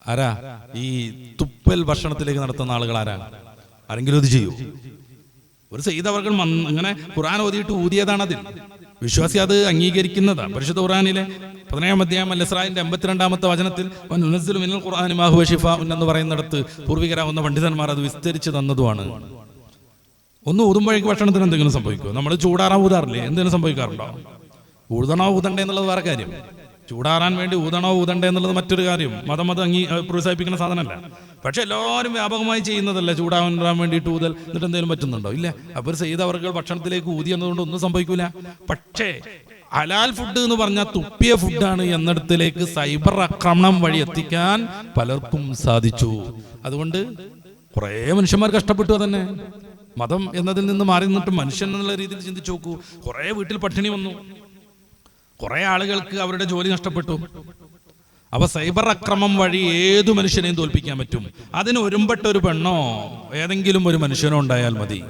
ആരാ ഈ തുപ്പൽ ഭക്ഷണത്തിലേക്ക് നടത്തുന്ന ആളുകൾ ആരാ? ആരെങ്കിലും ഇത് ചെയ്യൂ? ഒരു സയ്യിദ് അവർ ഇങ്ങനെ ഖുർആൻ ഓതിയിട്ട് ഊതിയതാണ്. അതിൽ വിശ്വാസി അത് അംഗീകരിക്കുന്നതാണ്. പരിശുദ്ധ ഖുർആനിലെ 17-ാം അധ്യായം അൽ-ഇസ്രാഇന്റെ 82-ാമത്തെ വചനത്തിൽ വനുനസ്സിലു മിനൽ ഖുർആനി മാ ഹുവ ശിഫാഉൻ എന്ന് പറയുന്നിടത്ത് പൂർവികരാവുന്ന പണ്ഡിതന്മാർ അത് വിസ്തരിച്ച് തന്നതുമാണ്. ഒന്ന് ഊതുമ്പോഴേക്ക് ഭക്ഷണത്തിന് എന്തെങ്കിലും സംഭവിക്കുമോ? നമ്മൾ ചൂടാറാൻ ഊതാറില്ലേ? എന്തെങ്കിലും സംഭവിക്കാറുണ്ടോ? ഊതണോ ഊതണ്ടേ എന്നുള്ളത് വേറെ കാര്യം. ചൂടാറാൻ വേണ്ടി ഊതണോ ഊതണ്ടേ എന്നുള്ളത് മറ്റൊരു കാര്യം. മതം പ്രോത്സാഹിപ്പിക്കുന്ന സാധനമല്ല. പക്ഷെ എല്ലാവരും വ്യാപകമായി ചെയ്യുന്നതല്ല ചൂടാവാൻ വേണ്ടിയിട്ട് ഊതൽ. എന്നിട്ട് എന്തെങ്കിലും പറ്റുന്നുണ്ടോ? ഇല്ല. അപ്പോൾ സയ്യിദ് അവർകൾ ഭക്ഷണത്തിലേക്ക് ഊതി എന്നതുകൊണ്ട് ഒന്നും സംഭവിക്കില്ല. പക്ഷേ ഹലാൽ ഫുഡ് എന്ന് പറഞ്ഞാൽ തുപ്പിയ ഫുഡാണ് എന്നിടത്തിലേക്ക് സൈബർ ആക്രമണം വഴി എത്തിക്കാൻ പലർക്കും സാധിച്ചു. അതുകൊണ്ട് കുറേ മനുഷ്യന്മാർ കഷ്ടപ്പെട്ടു. തന്നെ മതം എന്നതിൽ നിന്ന് മാറി നിന്നിട്ട് മനുഷ്യൻ എന്നുള്ള രീതിയിൽ ചിന്തിച്ചു നോക്കൂ. കുറേ വീട്ടിൽ പട്ടിണി വന്നു, കുറെ ആളുകൾക്ക് അവരുടെ ജോലി നഷ്ടപ്പെട്ടു. അപ്പൊ സൈബർ അക്രമം വഴി ഏതു മനുഷ്യനെയും തോൽപ്പിക്കാൻ പറ്റും. അതിന് ഒരുമ്പെട്ട ഒരു പെണ്ണോ ഏതെങ്കിലും ഒരു മനുഷ്യനോ ഉണ്ടായാൽ മതി.